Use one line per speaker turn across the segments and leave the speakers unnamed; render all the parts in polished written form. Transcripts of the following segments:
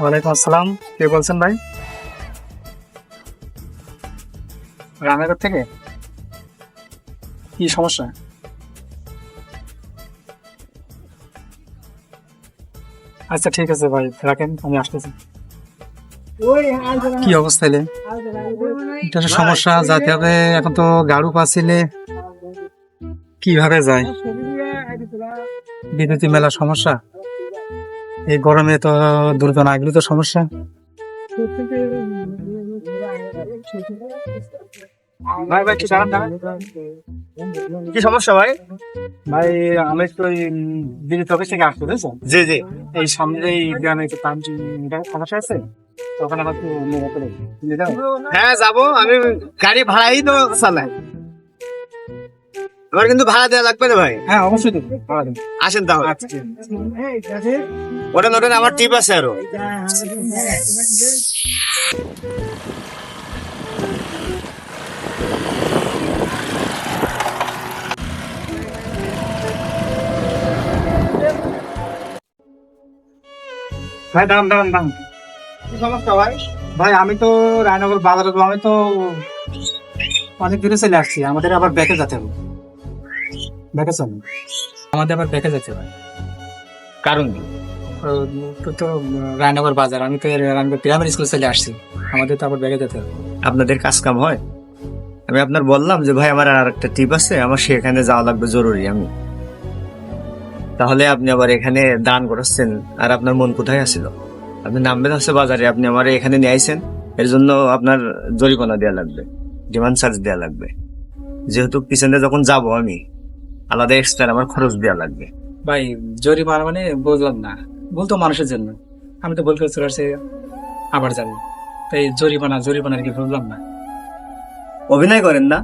ওয়ালাইকুম আসসালাম। কে বলছেন ভাই? রানাঘাট থেকে? কি সমস্যা? আচ্ছা ঠিক আছে ভাই, রাখেন, আমি আসতেছি। কি অবস্থা এলে? এটা তো সমস্যা, যাতে হবে। এখন তো গাড়ু পাচ্ছিলে, কিভাবে যায়? বিদ্যুতের মেলা সমস্যা, এই গরমে তো দ্রুত না এগুলো তো সমস্যা। ভাই ভাই কি জানান না? কি সমস্যা ভাই? ভাই আমি তো বিদ্যুৎ অফিস থেকে আসছি, বুঝছো?
জি জি।
এই সামনে এই গ্রামে একটু তার সমস্যা আছে, তখন আমার একটু নিয়ে যাও।
হ্যাঁ যাবো, আমি গাড়ি ভাড়াই তো চালাই। আমার কিন্তু ভাড়া দেওয়া লাগবে না ভাই।
হ্যাঁ অবশ্যই তো ভাড়া দেবো।
আসেন তাহলে।
আচ্ছা ঠিক আছে।
ওটা ওটা আমার টিপ আছে আরো।
ভাই দাম দাম দাম।
কি সমস্যা ভাই?
ভাই আমি তো রায়নগর বাজারে তো, আমি তো অনেক দূরে চলে আসছি, আমাদের আবার ব্যাকে যেতে হবে। ব্যাকে চল, আমাদের আবার ব্যাকে যেতে হবে।
কারণ কি?
তো রায়নগর বাজার, আমি তো রায়নগর প্রাইমারি স্কুলে চলে আসছি, আমাদের তো আবার ব্যাকে যেতে হবে।
আপনাদের কাজ কাম হয়? আমি আপনার বললাম যে ভাই আমার আর একটা টিপ আছে, আমার সেখানে যাওয়া লাগবে জরুরি। আমি তাহলে আপনি আবার এখানে দান করাচ্ছেন, আর আপনার মন কোথায় আছিল? আপনি নামবেন হচ্ছে বাজারে, আপনি আমার এখানে নিয়ে আইছেন, এর জন্য আপনার জরিমানা দেওয়া লাগবে, ডিমান্ড চার্জ দেওয়া লাগবে। যেহেতু পিছনে যখন যাব আমি, আলাদা এক্সট্রা আমার খরচ দেওয়া লাগবে।
ভাই জরিমানা মানে বুঝলাম না, ভুল তো মানুষের জন্য, আমি তো ভুল করে চলে আসছি, আবার যাবো। তাই জরিমানা জরিমানা কি বুঝলাম না।
অভিনয় করেন না,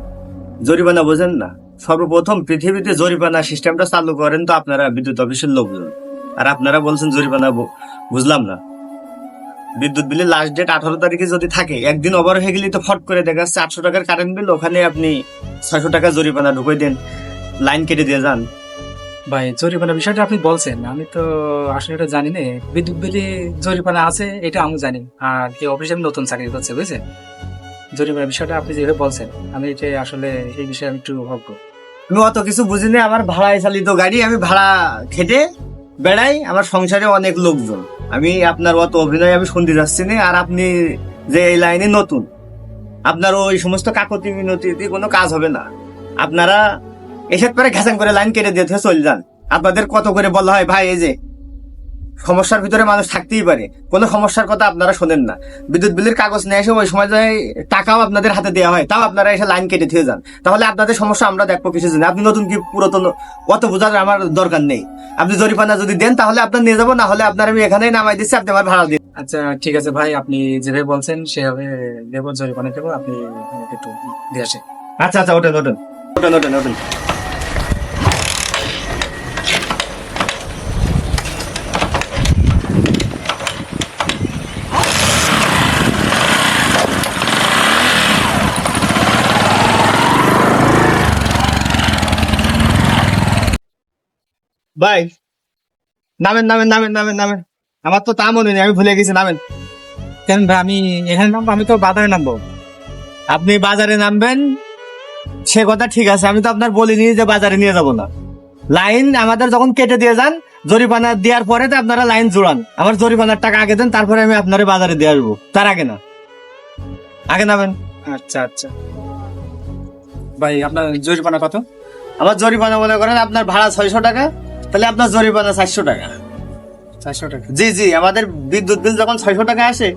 জরিমানা বোঝেন না? সর্বপ্রথম পৃথিবীতে জরিমানা সিস্টেমটা চালু করেন তো আপনারা বিদ্যুৎ অফিসের লোকজন, আর আপনারা বলছেন জরিমানা বুঝলাম না। বিদ্যুৎ বিলের লাস্ট ডেট 18 তারিখে যদি থাকে, একদিন ওভার হয়ে গেলে তো ফট করে দেখা যাচ্ছে 800 টাকার কারেন্ট বিল, ওখানে আপনি 600 টাকা জরিমানা ঢুকিয়ে দেন, লাইন কেটে দিয়ে যান।
ভাই জরিমানা বিষয়টা আপনি বলছেন, আমি তো আসলে এটা জানি না। বিদ্যুৎ বিলে জরিমানা আছে এটা আমি জানি, আর এই অফিসে আমি নতুন চাকরি করছে, বুঝছেন? জরিমানা বিষয়টা আপনি যেভাবে বলছেন, আমি এটা আসলে এই বিষয়ে আমি একটু অজ্ঞ।
আমি অত কিছু বুঝিনি, আমার ভাড়ায় চালিত গাড়ি, আমি ভাড়া খেটে বেড়াই, আমার সংসারে অনেক লোকজন। আমি আপনার অত অভিনয় আমি শুনতে যাচ্ছি না। আর আপনি যে এই লাইনে নতুন, আপনার ওই সমস্ত কাকতি মিনতিতে কোনো কাজ হবে না। আপনারা এসব করে ঘেঁচাং করে লাইন কেটে দিয়ে চলে যান। আপনাদের কত করে বলা হয় ভাই, এই যে সমস্যার ভিতরে মানুষ থাকতেই পারে, কোনো সমস্যার কথা আপনারা শোনেন না। বিদ্যুৎ বিলের কাগজ নিয়ে এসে ওই সময় যায় টাকাও আপনাদের হাতে দেওয়া হয়, তাও আপনারা এসে লাইন কেটে দিয়ে যান। তাহলে আপনাদের সমস্যা আমরা দেখবো কিছু জন্য? আপনি নতুন কি পুরাতন, অত বোঝার আমার দরকার নেই। আপনি জরিমানা যদি দেন তাহলে আপনার নিয়ে যাবো, না হলে আপনার আমি এখানেই নামাই দিচ্ছি, আপনি আমার ভাড়া দিন।
আচ্ছা ঠিক আছে ভাই, আপনি যেভাবে বলছেন সেভাবে দেবো, জরিমানা দেবো, আপনি আমাকে একটু দিয়ে আসেন।
আচ্ছা আচ্ছা, ওঠেন ওঠেন ওঠেন ওঠেন ওঠেন। ভাই নামেন নামেন নামেন নামেন নামেন, আমার তো তা মনে নেই, আমি ভুলে গেছি, নামেন।
কেন ভাই, আমি এখানে নামবো? আমি তো বাজারে নামবো।
আপনি বাজারে নামবেন সে কথা ঠিক আছে, আমি তো আপনার বলিনি যে বাজারে নিয়ে যাব না। লাইন আমাদের যখন কেটে দিয়ে যান, জরিমানা দেওয়ার পরে তো আপনারা লাইন জোড়ান, আমার জরিমানার টাকা আগে দেন, তারপরে আমি আপনারে বাজারে দিয়ে আসবো, তার আগে না। আগে নামেন।
আচ্ছা আচ্ছা ভাই, আপনার জরিমানা কত?
আমার জরিমানা মনে করেন আপনার ভাড়া 600 টাকা, তাহলে আপনার জরিমানা 400 টাকা।
400 টাকা?
জি জি, আমাদের বিদ্যুৎ বিল যখন 600 টাকা আসে,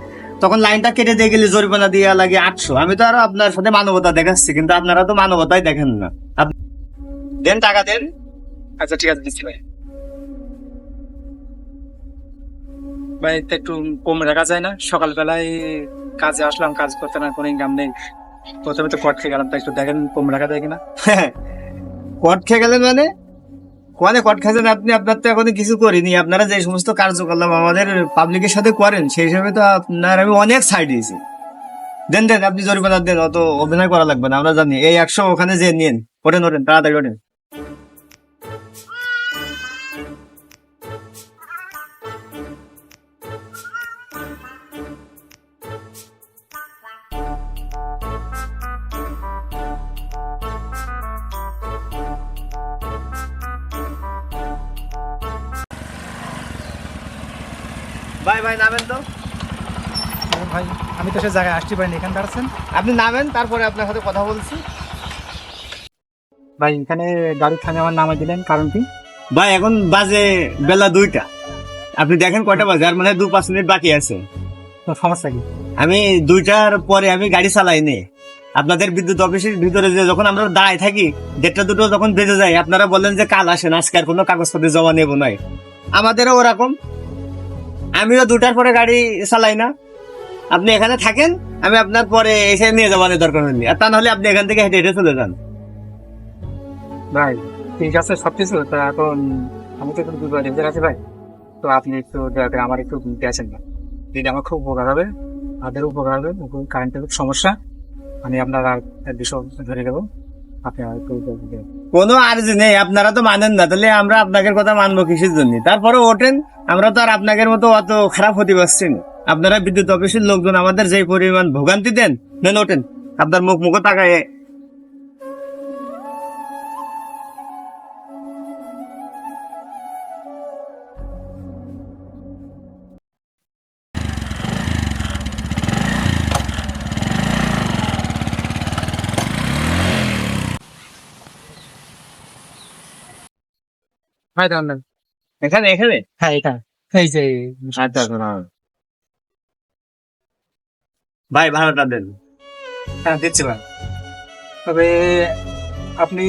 তখন লাইনটা কেটে দিয়ে গেলে জরিমানা দিয়ে লাগে 800। আমি তো আরো আপনার সাথে মানবতা দেখাচ্ছি, কিন্তু আপনারা তো মানবতাই দেখেন না। দেন টাকা দেন।
আচ্ছা ঠিক আছে, দিচ্ছি ভাই। ভাই এটা একটু কম রাখা যায় না? সকালবেলায় কাজে আসলাম, কাজ করতে না কোনো ইনকাম নেই, প্রথমে তো কট খেয়ে গেলাম, তাই একটু দেখেন কম রাখা যায় কিনা।
কট খেয়ে গেলেন মানে? কোয়ানে কট খাইছেন আপনি? আপনার তো এখনো কিছু করিনি। আপনারা যে সমস্ত কার্যকলাপ আমাদের পাবলিকের সাথে করেন, সেই হিসাবে তো আপনার আমি অনেক ছাড় দিয়েছি। দেন দেন, আপনি জরিমানা দেন, অত অভিনয় করা লাগবে না, আমরা জানি। এই 100 ওখানে যে নিন, ওঠেন ওঠেন তাড়াতাড়ি ওঠেন। ভাই ভাই নামেন তো।
ভাই আমি তো সে জায়গায় আসতে পারিনি, এখানে দাঁড়াচ্ছেন।
আপনি নামেন, তারপরে আপনার সাথে কথা বলছি।
ভাই এখানে গাড়ি থামে আমার নামে দিলেন, কারণ কি?
ভাই এখন বাজে বেলা 2টা, আপনি দেখেন কয়টা বাজে, আর মানে 2-5 মিনিট বাকি আছে।
তো সমস্যা কি?
আমি 2টার পরে আমি গাড়ি চালাইনি। আপনাদের বিদ্যুৎ অফিসের ভিতরে যে যখন আমরা দাঁড়ায় থাকি, 1:30-2টো যখন বেজে যায়, আপনারা বলেন যে কাল আসেন, আজকে আর কোনো কাগজপত্র জমা নেবো নাই। আমাদেরও ওরকম, আমিও 2টার পরে গাড়ি চালাই না। আপনি এখানে থাকেন, আমি আপনার পরে এসে নিয়ে যাবানের দরকার হয়নি, আর তা নাহলে আপনি এখান থেকে হেঁটে হেঁটে চলে যান।
ভাই ঠিক আছে সবকিছু, তা এখন আমি তো একটু ডেঞ্জার আছে ভাই, তো আপনি একটু দয়া করে আমার একটু দেখেন না, দিদি আমার খুব উপকার হবে, তাদের উপকার হবে। কারেন্টের খুব সমস্যা, আমি আপনার আর বিষয় ধরে দেবো, আপনি আর একটু দেখবেন।
কোনো আর্জি নেই, আপনারা তো মানেন না, তাহলে আমরা আপনাদের কথা মানবো কিসের জন্য? তারপরে ওঠেন, আমরা তো আর আপনাদের মতো অত খারাপ হতে পারছি না। আপনারা বিদ্যুৎ অফিসের লোকজন আমাদের যে পরিমাণ ভোগান্তি দেন, নেন ওঠেন, আপনার মুখ তাকায়।
ভাই দাঁড়ান না।
এখানে এখানে
হ্যাঁ এটা এই যে,
আচ্ছা ভাই ভাড়াটা দেন।
হ্যাঁ দিচ্ছি ভাই। তবে আপনি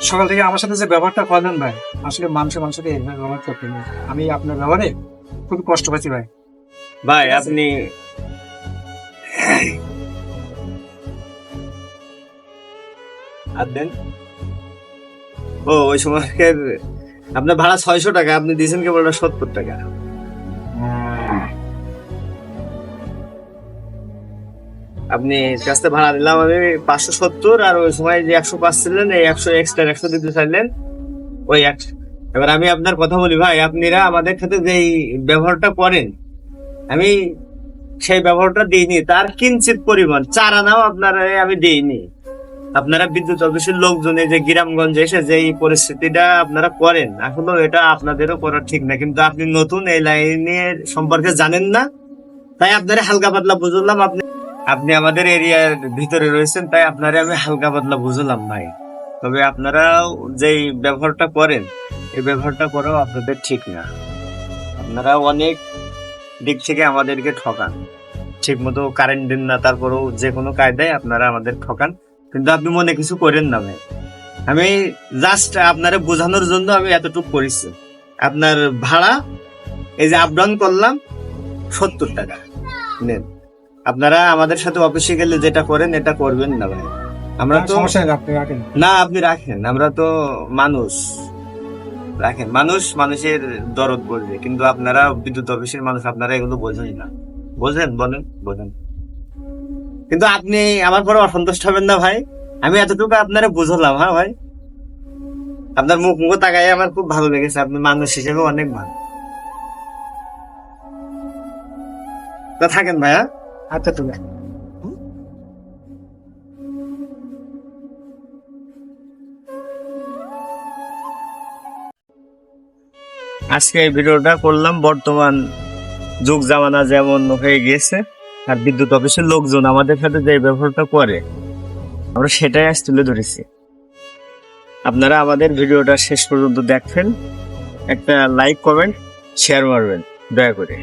সকাল থেকে আমার সাথে যে ব্যবহারটা করলেন ভাই, আসলে মানুষকে এইভাবে ব্যবহার করতে নেই। আমি আপনার ব্যবহারে খুবই কষ্ট পাচ্ছি ভাই।
ভাই আপনি আর দেন। ও ওই সময় আপনার ভাড়া 600 টাকা, আপনি দিয়েছেন কেবল 70 টাকা। আপনি কাছতে ভাড়া দিলাম আমি 570, আর ওই সময় যে 105 ছিলেন, এই 100 এক্সট্রা 100 দিতে চাইলেন, ওই 100। এবার আমি আপনার কথা বলি ভাই, আপনারা আমাদের সাথে যে ব্যবহারটা করেন, আমি সেই ব্যবহারটা দিইনি, তার কিঞ্চিত পরিমাণ 4 আনাও আপনারা আমি দিইনি। আপনারা বিদ্যুৎ অফিসের লোকজনে যে গ্রামগঞ্জে এসে যে এই পরিস্থিতিটা আপনারা করেন, আসলে এটা আপনাদেরও করা ঠিক না, কিন্তু আপনি নতুন এই লাইনের সম্পর্কে জানেন না, তাই আপনারা হালকা পাতলা বুঝলাম। আপনি আমাদের এরিয়ার ভিতরে রয়েছেন, তাই আপনারা আমি হালকা পাতলা বুঝলাম ভাই। তবে আপনারা যেই ব্যবহারটা করেন, এই ব্যবহারটা করাও আপনাদের ঠিক না। আপনারা অনেক দিক থেকে আমাদেরকে ঠকান, ঠিক মতো কারেন্ট দেন না, তারপরেও যে কোনো কায়দায় আপনারা আমাদের ঠকান, কিন্তু আপনি মনে কিছু করেন না ভাই। আমি জাস্ট আপনারা বোঝানোর জন্য আমি এতটুকু করেছি। আপনার ভাড়া এই যে আপ ডাউন করলাম 70 টাকা নেন। আপনারা আমাদের সাথে অফিসে গেলে যেটা করেন এটা করবেন না ভাই। আমরা তো
সমস্যা নেই, আপনি রাখেন।
না, আপনি রাখেন, আমরা তো মানুষ, রাখেন। মানুষের দরদ বলবে, কিন্তু আপনারা বিদ্যুৎ অফিসের মানুষ, আপনারা এগুলো বোঝেন না। বোঝেন? বোঝেন, কিন্তু আপনি আমার পরে অসন্তুষ্ট হবেন না ভাই। আমি এতটুকু আপনারা বুঝলাম। হ্যাঁ ভাই, আপনার মুখ তাকাই আমার খুব ভালো লেগেছে, আপনি মানুষ হিসেবে অনেক ভালো। তা থাকেন ভাইয়া।
আচ্ছা ঠিক আছে।
আজকে এই ভিডিওটা করলাম, বর্তমান যুগ জামানা যেমন হয়ে গিয়েছে, আর বিদ্যুৎ অফিসের লোকজন আমাদের সাথে যে ব্যবহারটা করে, আমরা সেটাই আজ তুলে ধরেছি। আপনারা আমাদের ভিডিওটা শেষ পর্যন্ত দেখবেন, একটা লাইক কমেন্ট শেয়ার মারবেন দয়া করে।